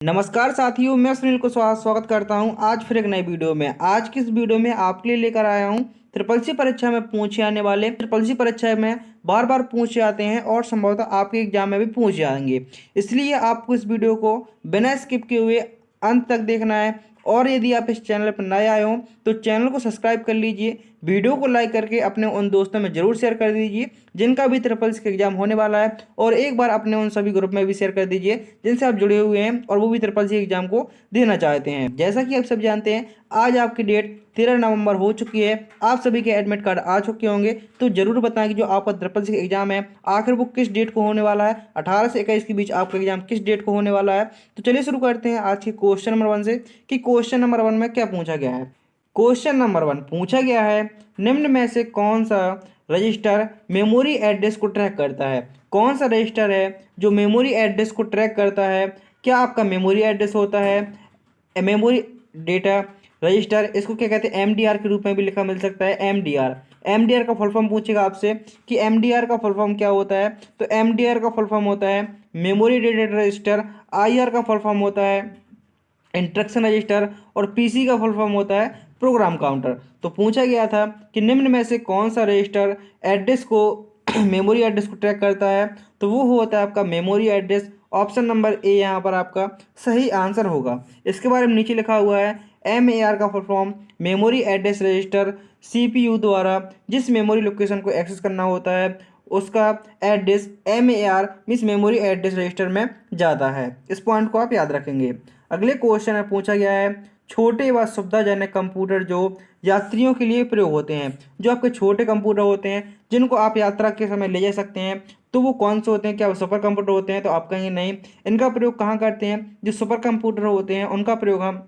नमस्कार साथियों, मैं सुनील को स्वागत करता हूं आज फिर एक नई वीडियो में। आज की इस वीडियो में आपके लिए लेकर आया हूं ट्रिपल सी परीक्षा में पूछे आने वाले, ट्रिपल सी परीक्षा में बार बार पूछे आते हैं और संभवतः आपके एग्जाम में भी पूछे आएंगे। इसलिए आपको इस वीडियो को बिना स्किप किए हुए अंत तक देखना है। और यदि आप इस चैनल पर नए आए हो तो चैनल को सब्सक्राइब कर लीजिए, वीडियो को लाइक करके अपने उन दोस्तों में जरूर शेयर कर दीजिए जिनका भी ट्रिपल सी का एग्जाम होने वाला है, और एक बार अपने उन सभी ग्रुप में भी शेयर कर दीजिए जिनसे आप जुड़े हुए हैं और वो भी ट्रिपल सी एग्जाम को देना चाहते हैं। जैसा कि आप सब जानते हैं, आज आपकी डेट 13 नवंबर हो चुकी है। आप सभी के एडमिट कार्ड आ चुके होंगे, तो जरूर बताएं कि जो आपका ट्रिपल सी एग्जाम है आखिर वो किस डेट को होने वाला है। 18 से 21 के बीच आपका एग्जाम किस डेट को होने वाला है। तो चलिए शुरू करते हैं आज के क्वेश्चन नंबर 1 से कि क्वेश्चन नंबर 1 में क्या पूछा गया है। क्वेश्चन नंबर 1 पूछा गया है, निम्न में से कौन सा रजिस्टर मेमोरी एड्रेस को ट्रैक करता है। कौन सा रजिस्टर है जो मेमोरी एड्रेस को ट्रैक करता है। क्या आपका मेमोरी एड्रेस होता है मेमोरी डेटा रजिस्टर, इसको क्या कहते हैं एमडीआर के रूप में भी लिखा मिल सकता है एमडीआर। एमडीआर का फुल फॉर्म पूछेगा आपसे कि एमडीआर का फुल फॉर्म क्या होता है, तो एमडीआर का फुल फॉर्म होता है मेमोरी डेटा रजिस्टर। आईआर का फुल फॉर्म होता है इंस्ट्रक्शन रजिस्टर, और पीसी का फुल फॉर्म होता है प्रोग्राम काउंटर। तो पूछा गया था कि निम्न में से कौन सा रजिस्टर एड्रेस को मेमोरी एड्रेस को ट्रैक करता है, तो वो होता है आपका memory address. Option number A यहाँ पर आपका सही आंसर होगा। इसके बारे में नीचे लिखा हुआ है एमएआर का full form memory address register. CPU द्वारा जिस मेमोरी लोकेशन को एक्सेस करना होता है उसका address MAR means memory address register में जाता है। इस पॉइंट को आप याद रखेंगे। अगले क्वेश्चन में पूछा गया है, छोटे व सुविधाजनक कंप्यूटर जो यात्रियों के लिए प्रयोग होते हैं। जो आपके छोटे कंप्यूटर होते हैं जिनको आप यात्रा के समय ले जा सकते हैं, तो वो कौन से होते हैं। क्या वो सुपर कंप्यूटर होते हैं, तो आप कहेंगे नहीं। इनका प्रयोग कहाँ करते हैं, जो सुपर कंप्यूटर होते हैं उनका प्रयोग हम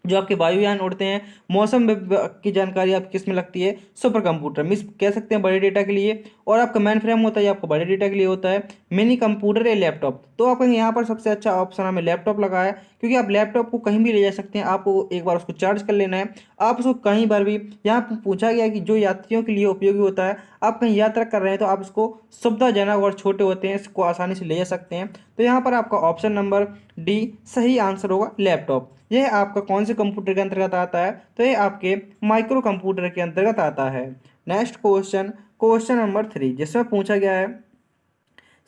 जो आपके वायुयान उड़ते हैं, मौसम विभाग की जानकारी आपकी किस में लगती है, सुपर कंप्यूटर मीन्स कह सकते हैं बड़े डेटा के लिए। और आपका मेन फ्रेम होता है, आपका बड़े डेटा के लिए होता है मिनी कंप्यूटर या लैपटॉप। तो आपका यहाँ पर सबसे अच्छा ऑप्शन हमें लैपटॉप लगा है, क्योंकि आप लैपटॉप को कहीं भी ले जा सकते हैं। आपको एक बार उसको चार्ज कर लेना है, आप उसको कहीं बार भी। यहाँ पर पूछा गया कि जो यात्रियों के लिए उपयोगी होता है, आप कहीं यात्रा कर रहे हैं तो आप इसको सुविधाजनक और छोटे होते हैं, इसको आसानी से ले जा सकते हैं। तो यहाँ पर आपका ऑप्शन नंबर डी सही आंसर होगा लैपटॉप। यह आपका कौन से कंप्यूटर के अंतर्गत आता है, तो यह आपके माइक्रो कंप्यूटर के अंतर्गत आता है। नेक्स्ट क्वेश्चन, क्वेश्चन नंबर 3, जिसमें पूछा गया है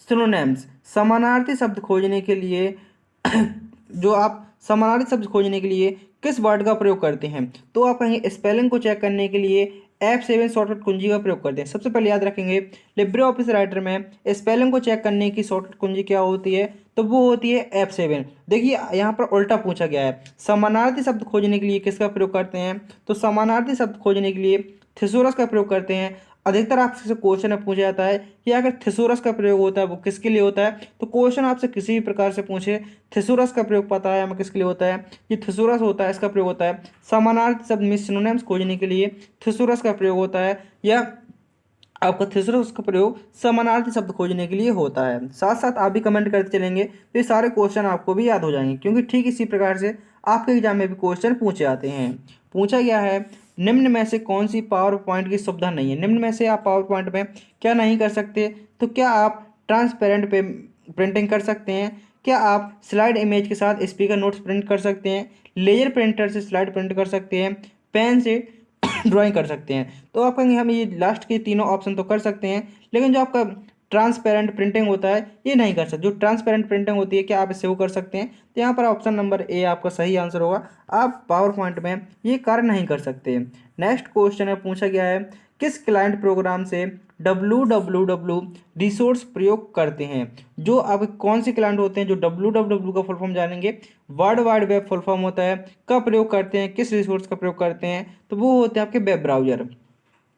सिनोनिम्स समानार्थी शब्द खोजने के लिए जो आप समानार्थी शब्द खोजने के लिए किस वर्ड का प्रयोग करते हैं। तो आप कहेंगे स्पेलिंग को चेक करने के लिए F7 शॉर्टकट कुंजी का प्रयोग करते हैं। सबसे पहले याद रखेंगे लिब्रे ऑफिस राइटर में स्पेलिंग को चेक करने की शॉर्टकट कुंजी क्या होती है, तो वो होती है F7। देखिए यहाँ पर उल्टा पूछा गया है, समानार्थी शब्द खोजने के लिए किसका प्रयोग करते हैं, तो समानार्थी शब्द खोजने के लिए थिसोरस का प्रयोग करते हैं। अधिकतर आपसे क्वेश्चन में पूछा जाता है कि अगर थिसोरस का प्रयोग होता है वो किसके लिए होता है। तो क्वेश्चन आपसे किसी भी प्रकार से पूछे थिसोरस का प्रयोग पता है हमें किसके लिए होता है, ये थिसोरस होता है, इसका प्रयोग होता है समानार्थी शब्द में सिनोनिम्स खोजने के लिए थिसोरस का प्रयोग होता है, या आपका थिसोरस का प्रयोग समानार्थी शब्द खोजने के लिए होता है। साथ साथ आप भी कमेंट करते चलेंगे तो ये सारे क्वेश्चन आपको भी याद हो जाएंगे, क्योंकि ठीक इसी प्रकार से आपके एग्जाम में भी क्वेश्चन पूछे आते हैं। पूछा गया है निम्न में से कौन सी पावर पॉइंट की सुविधा नहीं है। निम्न में से आप पावर पॉइंट में क्या नहीं कर सकते, तो क्या आप ट्रांसपेरेंट पे प्रिंटिंग कर सकते हैं, क्या आप स्लाइड इमेज के साथ स्पीकर नोट्स प्रिंट कर सकते हैं, लेजर प्रिंटर से स्लाइड प्रिंट कर सकते हैं, पेन से ड्राइंग कर सकते हैं। तो आप कहेंगे हम ये लास्ट के तीनों ऑप्शन तो कर सकते हैं, लेकिन जो आपका ट्रांसपेरेंट प्रिंटिंग होता है ये नहीं कर सकते। जो ट्रांसपेरेंट प्रिंटिंग होती है क्या आप इससे वो कर सकते हैं, तो यहाँ पर ऑप्शन नंबर ए आपका सही आंसर होगा। आप पावर पॉइंट में ये कार्य नहीं कर सकते। नेक्स्ट क्वेश्चन है, पूछा गया है किस क्लाइंट प्रोग्राम से www रिसोर्स प्रयोग करते हैं। जो अब कौन से क्लाइंट होते हैं जो www का फुल फॉर्म जानेंगे, world wide web full form होता है, का प्रयोग करते हैं, किस रिसोर्स का प्रयोग करते हैं, तो वो होते हैं आपके वेब ब्राउजर।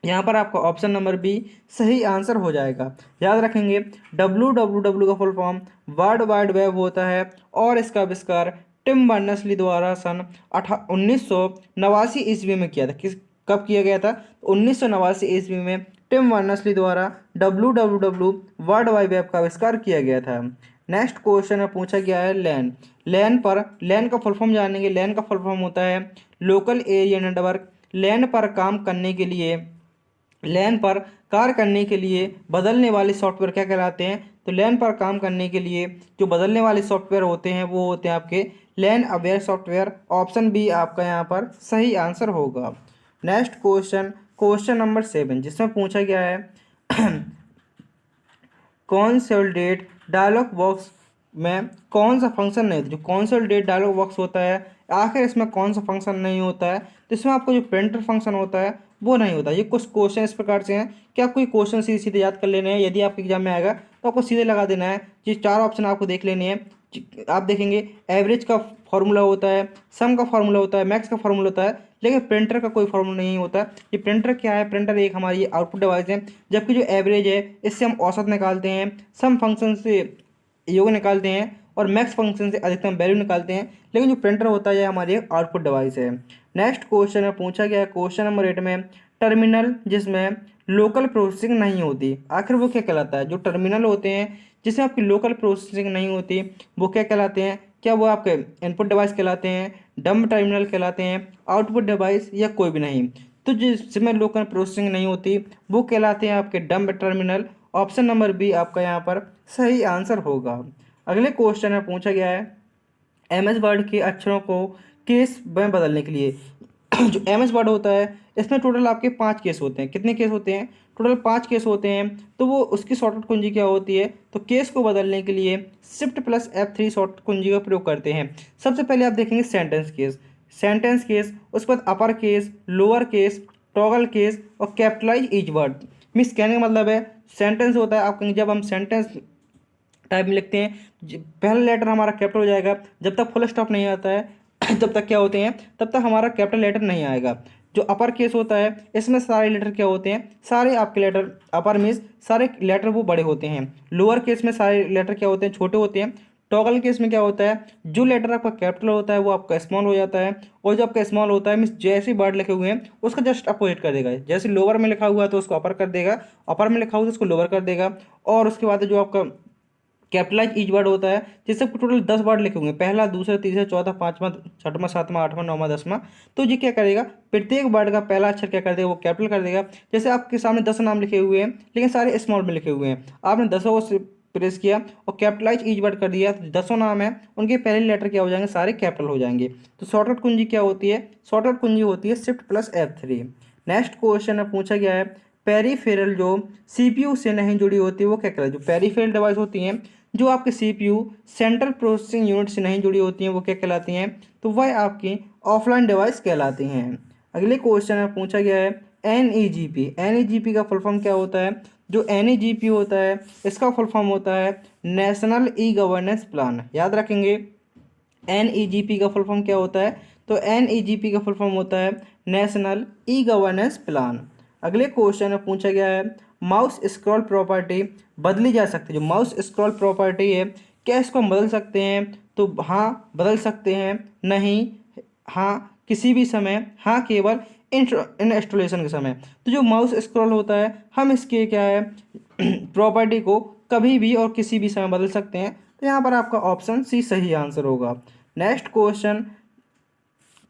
यहाँ पर आपका ऑप्शन नंबर बी सही आंसर हो जाएगा। याद रखेंगे www का full form world wide web होता है, और इसका आविष्कार टिम बर्नर्स-ली द्वारा सन 1989 ईस्वी में किया था। कब किया गया था, 1989 ईस्वी में टिम बर्नर्स-ली द्वारा www वर्ल्ड वाइड वेब का आविष्कार किया गया था। नेक्स्ट क्वेश्चन में पूछा गया है लैन। लैन का फुल फॉर्म जानेंगे। लैन का फुल फॉर्म होता है लोकल एरिया नेटवर्क। लैन पर काम करने के लिए लैन पर कार्य करने के लिए बदलने वाले सॉफ्टवेयर क्या कहलाते हैं? तो लैन पर काम करने के लिए जो बदलने वाले सॉफ्टवेयर होते हैं वो होते हैं आपके लैन अवेयर सॉफ्टवेयर। ऑप्शन बी आपका यहाँ पर सही आंसर होगा। नेक्स्ट क्वेश्चन, क्वेश्चन नंबर 7, जिसमें पूछा गया है कॉन्सोलिडेट डायलॉग बॉक्स में कौन सा फंक्शन नहीं होता? जो कॉन्सोलिडेट डायलॉग बॉक्स होता है, आखिर इसमें कौन सा फंक्शन नहीं होता है? तो इसमें आपको जो प्रिंटर फंक्शन होता है वो नहीं होता। ये कुछ क्वेश्चन इस प्रकार से हैं कि आपको ये क्वेश्चन सीधे सीधे याद कर लेने हैं। यदि आपके एग्जाम में आएगा तो आपको सीधे लगा देना है। ये 4 ऑप्शन आपको देख लेने हैं। आप देखेंगे एवरेज का फॉर्मूला होता है, सम का फॉर्मूला होता है, मैक्स का फॉर्मूला होता है, लेकिन प्रिंटर का कोई फॉर्मूला नहीं होता। ये प्रिंटर क्या है? प्रिंटर एक हमारी आउटपुट डिवाइस है, जबकि जो एवरेज है इससे हम औसत निकालते हैं, सम फंक्शन से योग निकालते हैं और मैक्स फंक्शन से अधिकतम वैल्यू निकालते हैं। लेकिन जो प्रिंटर होता है ये हमारी एक आउटपुट डिवाइस है। नेक्स्ट क्वेश्चन में पूछा गया है क्वेश्चन नंबर 8 में टर्मिनल जिसमें लोकल प्रोसेसिंग नहीं होती, आखिर वो क्या कहलाता है? जो टर्मिनल होते हैं जिसमें आपकी लोकल प्रोसेसिंग नहीं होती वो क्या कहलाते हैं? क्या वो आपके इनपुट डिवाइस कहलाते हैं, डम्ब टर्मिनल कहलाते हैं, आउटपुट डिवाइस, या कोई भी नहीं? तो जिसमें लोकल प्रोसेसिंग नहीं होती वो कहलाते हैं आपके dumb terminal. Option number B आपका यहाँ पर सही आंसर होगा। अगले क्वेश्चन में पूछा गया है एमएस वर्ड के अक्षरों को केस में बदलने के लिए जो एमएस वर्ड होता है इसमें टोटल आपके 5 केस होते हैं। कितने केस होते हैं? टोटल 5 केस होते हैं। तो वो उसकी शॉर्टकट कुंजी क्या होती है? तो केस को बदलने के लिए शिफ्ट प्लस F3 शॉर्टकट कुंजी का प्रयोग करते हैं। सबसे पहले आप देखेंगे सेंटेंस केस, सेंटेंस केस, उसके बाद upper case, lower case, toggle case और कैपिटलाइज ईच वर्ड। मीन्स कहने का मतलब है सेंटेंस होता है, आप कहेंगे जब हम सेंटेंस टाइप में लिखते हैं पहला लेटर हमारा कैपिटल हो जाएगा, जब तक फुल स्टॉप नहीं आता है तब तक क्या होते हैं, तब तक हमारा कैपिटल लेटर नहीं आएगा। जो अपर केस होता है इसमें सारे लेटर क्या होते हैं? सारे आपके लेटर अपर मीन्स सारे लेटर वो बड़े होते हैं। लोअर केस में सारे लेटर क्या होते हैं? छोटे होते हैं। टॉगल केस में क्या होता है? जो लेटर आपका कैपिटल होता है वो आपका स्मॉल हो जाता है, और जो आपका स्मॉल होता है मीन्स जैसे वर्ड लिखे हुए हैं उसका जस्ट अपोजिट कर देगा। जैसे लोअर में लिखा हुआ है तो उसको अपर कर देगा, अपर में लिखा हुआ है तो उसको लोअर कर देगा। और उसके बाद जो आपका कैपिटलाइज ईच वर्ड होता है जिससे टोटल 10 वर्ड लिखे होंगे, पहला, दूसरा, तीसरा, चौथा, पांचवा, छठवां, सातवां, आठवां, नौवां, 10वां। तो ये क्या करेगा? प्रत्येक वर्ड का पहला अक्षर क्या कर देगा? वो कैपिटल कर देगा। जैसे आपके सामने 10 नाम लिखे हुए हैं लेकिन सारे स्मॉल में लिखे हुए हैं, आपने 10 को प्रेस किया और कैपिटलाइज ईच वर्ड कर दिया तो 10 नाम है उनके पहले लेटर क्या हो जाएंगे? सारे कैपिटल हो जाएंगे। तो शॉर्टकट कुंजी क्या होती है? शॉर्टकट कुंजी होती है shift plus F3। Next question में पूछा गया है पेरीफेरल जो CPU से नहीं जुड़ी होती है वो क्या कहलाती है? जो पेरीफेरल डिवाइस होती हैं जो आपके CPU सेंट्रल प्रोसेसिंग यूनिट से नहीं जुड़ी होती हैं वो क्या कहलाती हैं? तो वह आपकी ऑफलाइन डिवाइस कहलाती हैं। अगले क्वेश्चन में पूछा गया है NEGP, NEGP का फुल फॉर्म क्या होता है? जो NEGP होता है इसका फुल फॉर्म होता है नेशनल ई गवर्नेंस प्लान। याद रखेंगे NEGP का फुल फॉर्म क्या होता है? तो NEGP का फुल फॉर्म होता है नेशनल ई गवर्नेंस प्लान। अगले क्वेश्चन में पूछा गया है माउस स्क्रॉल प्रॉपर्टी बदली जा सकती है। जो माउस स्क्रॉल प्रॉपर्टी है क्या इसको हम बदल सकते हैं? तो हाँ बदल सकते हैं, नहीं, हाँ किसी भी समय, हाँ केवल इंस्टॉलेशन के समय। तो जो माउस स्क्रॉल होता है हम इसके क्या है प्रॉपर्टी को कभी भी और किसी भी समय बदल सकते हैं। तो यहाँ पर आपका ऑप्शन सी सही आंसर होगा। नेक्स्ट क्वेश्चन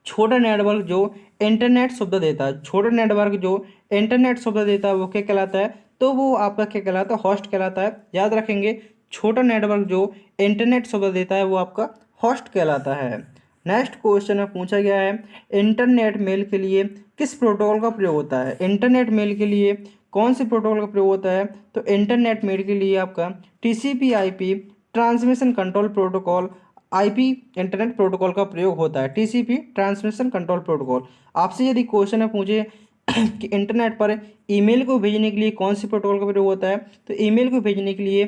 छोटा नेटवर्क जो इंटरनेट सुविधा देता है, छोटा नेटवर्क जो इंटरनेट सुविधा देता है वो क्या कहलाता है? तो वो आपका क्या कहलाता है? होस्ट कहलाता है। याद रखेंगे छोटा नेटवर्क जो इंटरनेट सुविधा देता है वो आपका होस्ट कहलाता है। नेक्स्ट क्वेश्चन में पूछा गया है इंटरनेट मेल के लिए किस प्रोटोकॉल का प्रयोग होता है? इंटरनेट मेल के लिए कौन से प्रोटोकॉल का प्रयोग होता है? तो इंटरनेट मेल के लिए आपका TCP/IP transmission control protocol, IP internet protocol का प्रयोग होता है। TCP transmission control protocol. आपसे यदि क्वेश्चन है पूछे कि इंटरनेट पर ईमेल को भेजने के लिए कौन सी प्रोटोकॉल का प्रयोग होता है? तो ईमेल को भेजने के लिए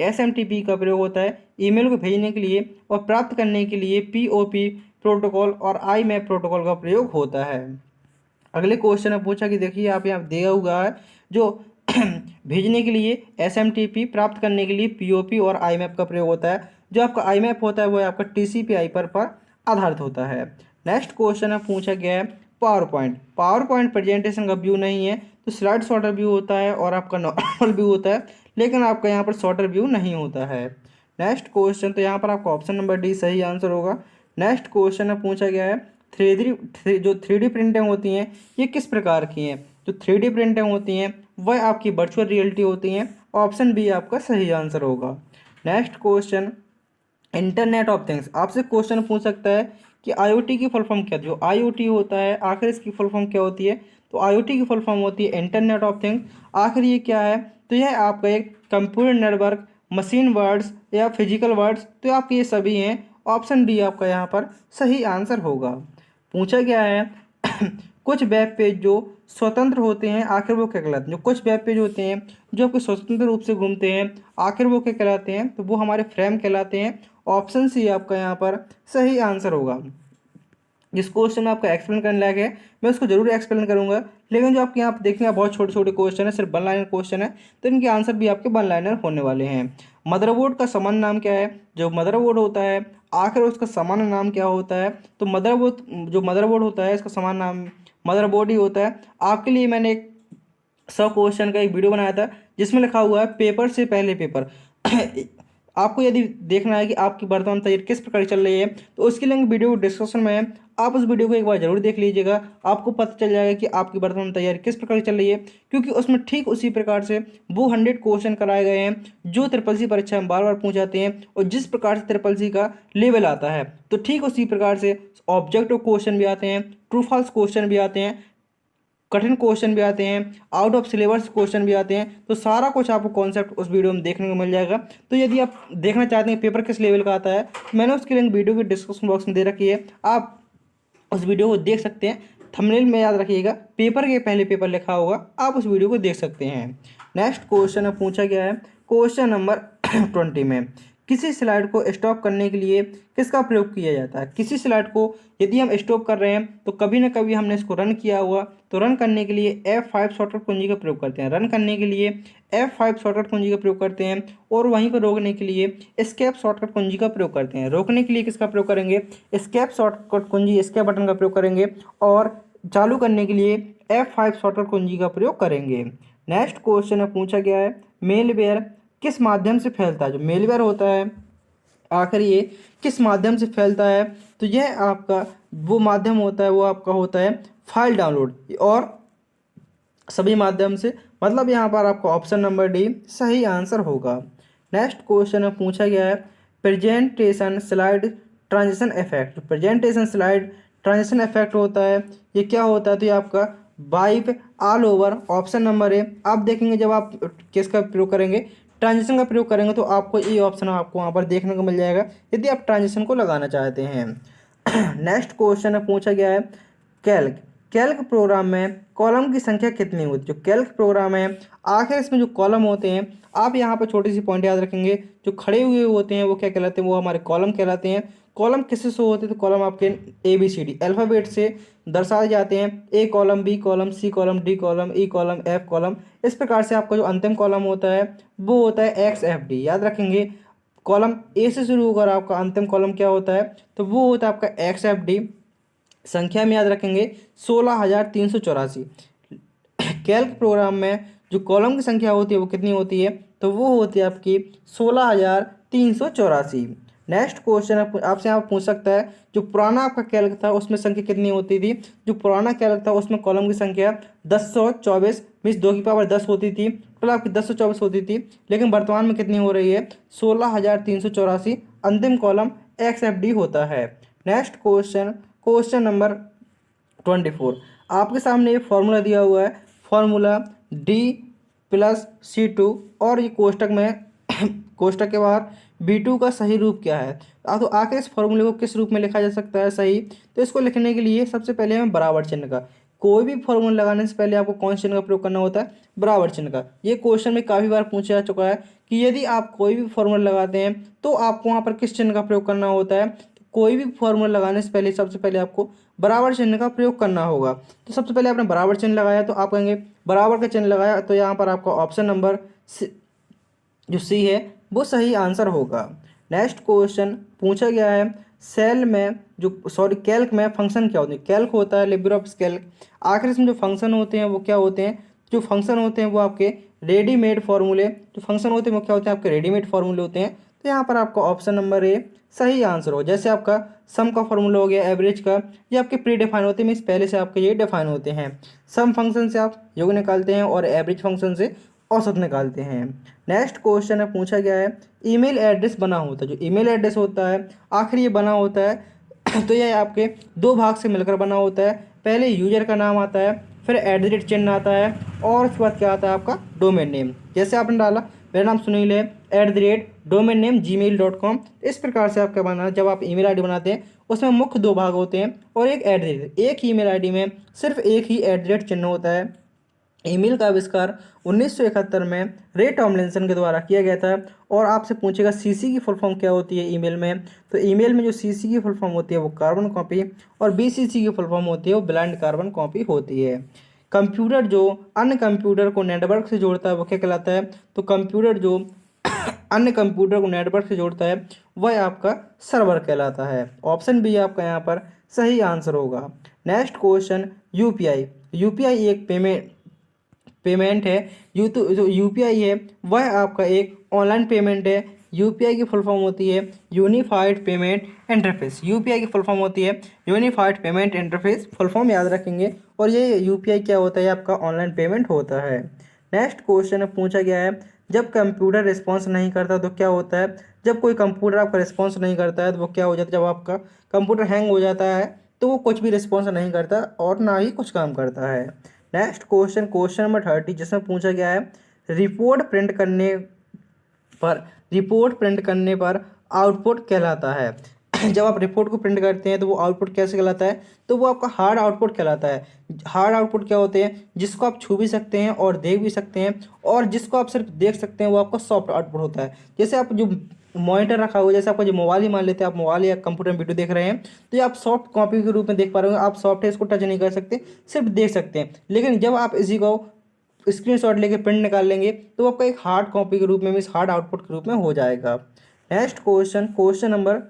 SMTP का प्रयोग होता है ईमेल को भेजने के लिए, और प्राप्त करने के लिए POP प्रोटोकॉल और IMAP प्रोटोकॉल का प्रयोग होता है। अगले क्वेश्चन में पूछा कि देखिए आप यहाँ दिया हुआ है जो भेजने के लिए SMTP, प्राप्त करने के लिए POP और IMAP का प्रयोग होता है। जो आपका IMAP होता है वो आपका TCP/IP पर आधारित होता है। नेक्स्ट क्वेश्चन में पूछा गया है पावर पॉइंट प्रेजेंटेशन का व्यू नहीं है, तो स्लाइड शॉर्टर व्यू होता है और आपका नॉर्मल व्यू होता है, लेकिन आपका यहाँ पर शॉर्टर व्यू नहीं होता है। नेक्स्ट क्वेश्चन, तो यहाँ पर आपका ऑप्शन नंबर डी सही आंसर होगा। नेक्स्ट क्वेश्चन में पूछा गया है जो 3D प्रिंटिंग होती हैं ये किस प्रकार की हैं? जो 3D प्रिंटिंग होती हैं वह आपकी वर्चुअल रियलिटी होती हैं। ऑप्शन बी आपका सही आंसर होगा। Next question, internet of things. आपसे क्वेश्चन पूछ सकता है कि आईओटी की फुल फॉर्म क्या है। जो आईओटी होता है आखिर इसकी फुल फॉर्म क्या होती है, तो आईओटी की फुल फॉर्म होती है इंटरनेट ऑफ थिंग्स। आखिर ये क्या है, तो यह आपका एक कंप्यूटर नेटवर्क, मशीन वर्ड्स या फिजिकल वर्ड्स, तो आपके ये सभी हैं। ऑप्शन बी आपका यहाँ पर सही आंसर होगा। पूछा गया है कुछ वेब पेज जो स्वतंत्र होते हैं आखिर वो क्या कहलाते हैं। जो कुछ वेब पेज होते हैं जो आपके स्वतंत्र रूप से घूमते हैं आखिर वो क्या कहलाते हैं, तो वो हमारे फ्रेम कहलाते हैं। ऑप्शन सी आपका यहाँ पर सही आंसर होगा। जिस क्वेश्चन में आपका एक्सप्लेन करने लायक है मैं उसको जरूर एक्सप्लेन करूंगा, लेकिन जो आपके यहाँ पे देखेंगे बहुत छोटे छोटे क्वेश्चन है, सिर्फ वन लाइनर क्वेश्चन है, तो इनके आंसर भी आपके वन लाइनर होने वाले हैं। मदरबोर्ड का सामान्य नाम क्या है। जो मदरबोर्ड होता है आखिर उसका सामान्य नाम क्या होता है, तो मदरबोर्ड, जो मदरबोर्ड होता है इसका सामान्य नाम मदरबोर्ड ही होता है। आपके लिए मैंने एक 100 क्वेश्चन का एक वीडियो बनाया था जिसमें लिखा हुआ है पेपर से पहले पेपर। आपको यदि देखना है कि आपकी वर्तमान तैयारी किस प्रकार चल रही है, तो उसके लिंक वीडियो डिस्क्रिप्शन में है, आप उस वीडियो को एक बार जरूर देख लीजिएगा। आपको पता चल जाएगा कि आपकी वर्तमान तैयारी किस प्रकार चल रही है, क्योंकि उसमें ठीक उसी प्रकार से वो 100 क्वेश्चन कराए गए हैं जो ट्रिपल सी परीक्षा में बार बार पूछ जाते हैं। और जिस प्रकार से ट्रिपल सी का लेवल आता है, तो ठीक उसी प्रकार से ऑब्जेक्टिव क्वेश्चन भी आते हैं, ट्रू फॉल्स क्वेश्चन भी आते हैं, कठिन क्वेश्चन भी आते हैं, आउट ऑफ सिलेबस क्वेश्चन भी आते हैं। तो सारा कुछ आपको कॉन्सेप्ट उस वीडियो में देखने को मिल जाएगा। तो यदि आप देखना चाहते हैं पेपर किस लेवल का आता है, मैंने उसकी लिंक वीडियो के डिस्क्रिप्शन बॉक्स में दे रखी है, आप उस वीडियो को देख सकते हैं। थंबनेल में याद रखिएगा पेपर के पहले पेपर लिखा होगा, आप उस वीडियो को देख सकते हैं। नेक्स्ट क्वेश्चन में पूछा गया है क्वेश्चन नंबर 20 में, किसी स्लाइड को स्टॉप करने के लिए किसका प्रयोग किया जाता है। किसी स्लाइड को यदि हम स्टॉप कर रहे हैं तो कभी ना कभी हमने इसको रन किया हुआ, तो रन करने के लिए F5 शॉर्टकट कुंजी का प्रयोग करते हैं। रन करने के लिए F5 शॉर्टकट कुंजी का प्रयोग करते हैं, और वहीं पर रोकने के लिए एस्केप शॉर्टकट कुंजी का प्रयोग करते हैं। रोकने के लिए किसका प्रयोग करेंगे, एस्केप शॉर्टकट कुंजी, एस्केप बटन का प्रयोग करेंगे, और चालू करने के लिए F5 शॉर्टकट कुंजी का प्रयोग करेंगे। नेक्स्ट क्वेश्चन में पूछा गया है मेलवेयर किस माध्यम से फैलता है। जो मेलवेयर होता है आखिर ये किस माध्यम से फैलता है, तो यह आपका वो माध्यम होता है, वो आपका होता है फाइल डाउनलोड और सभी माध्यम से। मतलब यहाँ पर आपका ऑप्शन नंबर डी सही आंसर होगा। नेक्स्ट क्वेश्चन में पूछा गया है presentation slide transition effect. Presentation slide transition effect होता है, ये क्या होता है, तो ये आपका wipe all over. Option number A. आप देखेंगे जब आप किसका प्रयोग करेंगे, ट्रांजिशन का प्रयोग करेंगे, तो आपको ये ऑप्शन आपको वहाँ पर देखने को मिल जाएगा यदि आप ट्रांजिशन को लगाना चाहते हैं। नेक्स्ट क्वेश्चन में पूछा गया है कैल्क। कैल्क प्रोग्राम में कॉलम की संख्या कितनी होती है। जो कैल्क प्रोग्राम है आखिर इसमें जो कॉलम होते हैं, आप यहाँ पर छोटी सी पॉइंट याद रखेंगे, जो खड़े हुए होते हैं वो क्या कहलाते हैं, वो हमारे कॉलम कहलाते हैं। कॉलम किससे शो होते हैं, तो कॉलम आपके ABCD अल्फ़ाबेट से दर्शाए जाते हैं। A column, B column, C column, D column, E column, F column. इस प्रकार से आपका जो अंतिम कॉलम होता है वो होता है XFD। याद रखेंगे कॉलम ए से शुरू होकर आपका अंतिम कॉलम क्या होता है, तो वो होता है आपका XFD। संख्या में याद रखेंगे 16,384। कैल्क प्रोग्राम में जो कॉलम की संख्या होती है वो कितनी होती है, तो वो होती है आपकी 16,384। नेक्स्ट क्वेश्चन आपसे यहाँ पूछ सकता है जो पुराना आपका कैल्क था उसमें संख्या कितनी होती थी। जो पुराना कैल्क था उसमें कॉलम की संख्या 1024 मीन्स 2 की पावर 10 होती थी, टोटल आपकी 1024 होती थी। लेकिन वर्तमान में कितनी हो रही है, 16,384। अंतिम कॉलम XFD होता है। Next question, question number 24। आपके सामने ये फॉर्मूला दिया हुआ है, फॉर्मूला D+C2, और ये कोष्टक में कोष्टक के बाहर B2 का सही रूप क्या है। तो आखिर इस फॉर्मूले को किस रूप में लिखा जा सकता है सही, तो इसको लिखने के लिए सबसे पहले हमें बराबर चिन्ह का, कोई भी फॉर्मूला लगाने से पहले आपको कौन चिन्ह का प्रयोग करना होता है, बराबर चिन्ह का। ये क्वेश्चन में काफ़ी बार पूछा जा चुका है कि यदि आप कोई भी फॉर्मूला लगाते हैं तो आपको वहाँ पर किस चिन्ह का प्रयोग करना होता है। कोई भी फॉर्मूला लगाने से पहले सबसे पहले आपको बराबर चिन्ह का प्रयोग करना होगा। तो सबसे पहले आपने बराबर चिन्ह लगाया, तो आप कहेंगे बराबर का चिन्ह लगाया, तो यहाँ पर आपका ऑप्शन नंबर जो सी है वो सही आंसर होगा। नेक्स्ट क्वेश्चन पूछा गया है सेल में कैल्क में फंक्शन क्या होते हैं। कैल्क होता है लिब्रे ऑफिस कैल्क। आखिर इसमें जो फंक्शन होते हैं वो क्या होते हैं, जो फंक्शन होते हैं वो आपके रेडीमेड फार्मूले, जो फंक्शन होते हैं वो क्या होते हैं, आपके रेडीमेड फार्मूले होते हैं। तो यहाँ पर आपका ऑप्शन नंबर ए सही आंसर हो। जैसे आपका सम का फॉर्मूला हो गया एवरेज का, ये आपके प्री डिफाइन होते हैं, मीन्स पहले से आपके ये डिफाइन होते हैं। सम फंक्शन से आप योग निकालते हैं और एवरेज फंक्शन से औसत निकालते हैं। नेक्स्ट क्वेश्चन है, पूछा गया है ईमेल एड्रेस बना होता है, जो ईमेल एड्रेस होता है आखिर ये बना होता है तो ये आपके दो भाग से मिलकर बना होता है। पहले यूजर का नाम आता है, फिर @ चिन्ह आता है और उसके बाद क्या आता है आपका डोमेन नेम। जैसे आपने डाला मेरा नाम सुनील है @डोमेन नेम gmail.com। इस प्रकार से आपका बनाना, जब आप ईमेल आईडी बनाते हैं उसमें मुख्य दो भाग होते हैं और एक @ एक ही ईमेल आईडी में सिर्फ एक ही @ चिन्ह होता है। ईमेल का आविष्कार 1971 में रे टॉमलिंसन के द्वारा किया गया था। और आपसे पूछेगा सीसी की फुल फॉर्म क्या होती है ईमेल में, तो ईमेल में जो सीसी की फुल फॉर्म होती है वो कार्बन कॉपी और बीसीसी की फुल फॉर्म होती है वो ब्लाइंड कार्बन कॉपी होती है। कंप्यूटर जो अन्य कंप्यूटर को नेटवर्क से जोड़ता है वो क्या कहलाता है, तो कंप्यूटर जो अन्य कंप्यूटर को नेटवर्क से जोड़ता है वह आपका सर्वर कहलाता है। ऑप्शन बी आपका यहाँ पर सही आंसर होगा। Next question, UPI. यूपीआई एक पेमेंट है। जो यूपीआई है वह आपका एक ऑनलाइन पेमेंट है। यूपीआई की फुल फॉर्म होती है यूनिफाइड पेमेंट इंटरफेस। यूपीआई की फुल फॉर्म होती है unified payment interface, full form याद रखेंगे। और ये यूपीआई क्या होता है, आपका ऑनलाइन पेमेंट होता है। नेक्स्ट क्वेश्चन पूछा गया है जब कंप्यूटर रिस्पॉन्स नहीं करता तो क्या होता है। जब कोई कंप्यूटर आपका रिस्पॉन्स नहीं करता है तो वो क्या हो जाता है, जब आपका कंप्यूटर हैंग हो जाता है तो वो कुछ भी रिस्पॉन्स नहीं करता और ना ही कुछ काम करता है। नेक्स्ट क्वेश्चन, क्वेश्चन नंबर 30, जिसमें पूछा गया है रिपोर्ट प्रिंट करने पर आउटपुट कहलाता है। जब आप रिपोर्ट को प्रिंट करते हैं तो वो आउटपुट कैसे कहलाता है, तो वो आपका हार्ड आउटपुट कहलाता है। हार्ड आउटपुट क्या होते हैं, जिसको आप छू भी सकते हैं और देख भी सकते हैं, और जिसको आप सिर्फ देख सकते हैं वो आपका सॉफ्ट आउटपुट होता है। जैसे आप जो मॉनिटर रखा हुआ है, जैसे आपका जो मोबाइल ही मान लेते हैं, आप मोबाइल या कंप्यूटर में वीडियो देख रहे हैं तो ये आप सॉफ्ट कॉपी के रूप में देख पा रहे हो। आप सॉफ्ट है, इसको टच नहीं कर सकते, सिर्फ देख सकते हैं। लेकिन जब आप इसी को स्क्रीनशॉट लेके प्रिंट निकाल लेंगे तो वो आपका एक हार्ड कॉपी के रूप में, मीन्स हार्ड आउटपुट के रूप में हो जाएगा। Next question, question number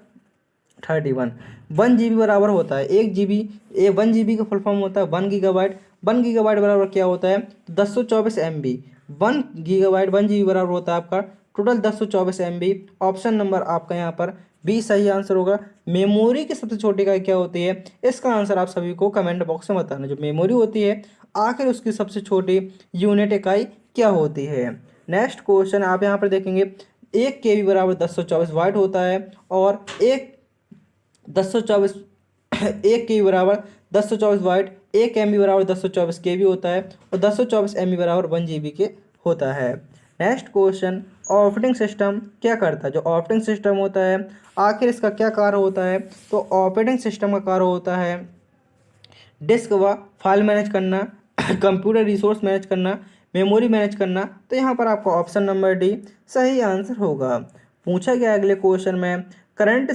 31, 1 GB बराबर होता है 1 GB। 1 GB का फुल फॉर्म होता है 1 GB। 1 GB बराबर क्या होता है, 1024 MB। 1 GB बराबर होता है आपका टोटल 1024 MB। ऑप्शन नंबर आपका यहाँ पर बी सही आंसर होगा। मेमोरी की सबसे छोटी इकाई क्या होती है, इसका आंसर आप सभी को कमेंट बॉक्स में बताना। जो मेमोरी होती है आखिर उसकी सबसे छोटी यूनिट इकाई क्या होती है। नेक्स्ट क्वेश्चन आप यहाँ पर देखेंगे 1 KB बराबर 1024 वाट होता है और 1 KB बराबर 1024 वाट, 1 MB बराबर 1024 KB होता है और 1024 MB बराबर 1 GB के होता है। नेक्स्ट क्वेश्चन, ऑपरेटिंग सिस्टम क्या करता है। जो ऑपरेटिंग सिस्टम होता है आखिर इसका क्या कार्य होता है, तो ऑपरेटिंग सिस्टम का कार्य होता है डिस्क व फाइल मैनेज करना, कंप्यूटर रिसोर्स मैनेज करना, मेमोरी मैनेज करना। तो यहाँ पर आपका ऑप्शन नंबर डी सही आंसर होगा। पूछा गया अगले क्वेश्चन में करंट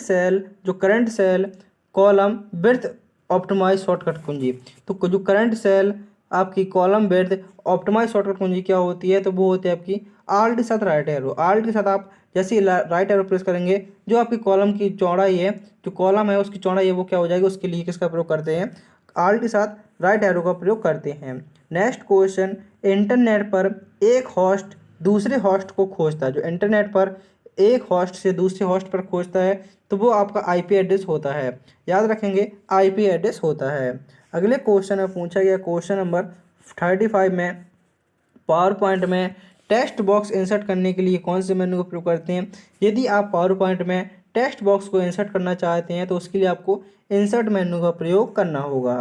सेल कॉलम बिर्थ ऑप्टिमाइज शॉर्टकट कुंजी। तो जो करंट सेल आपकी कॉलम बिर्थ ऑप्टिमाइज शॉर्टकट कुंजी क्या होती है, तो वो होती है आपकी आल्ट के साथ राइट एरो। आल्ट के साथ आप जैसे ही राइट एरो प्रेस करेंगे जो आपकी कॉलम की चौड़ाई है, जो कॉलम है उसकी चौड़ाई है वो क्या हो जाएगी, उसके लिए किसका प्रयोग करते हैं, आल्ट के साथ राइट एरो का प्रयोग करते हैं। नेक्स्ट क्वेश्चन, इंटरनेट पर एक होस्ट दूसरे होस्ट को खोजता है। जो इंटरनेट पर एक होस्ट से दूसरे होस्ट पर खोजता है तो वो आपका आईपी एड्रेस होता है। याद रखेंगे आईपी एड्रेस होता है। अगले क्वेश्चन में पूछा गया क्वेश्चन नंबर 35 में पावर पॉइंट में टेक्स्ट बॉक्स इंसर्ट करने के लिए कौन से मेनू का प्रयोग करते हैं। यदि आप पावर पॉइंट में टेक्स्ट बॉक्स को इंसर्ट करना चाहते हैं तो उसके लिए आपको इंसर्ट मेनू का प्रयोग करना होगा।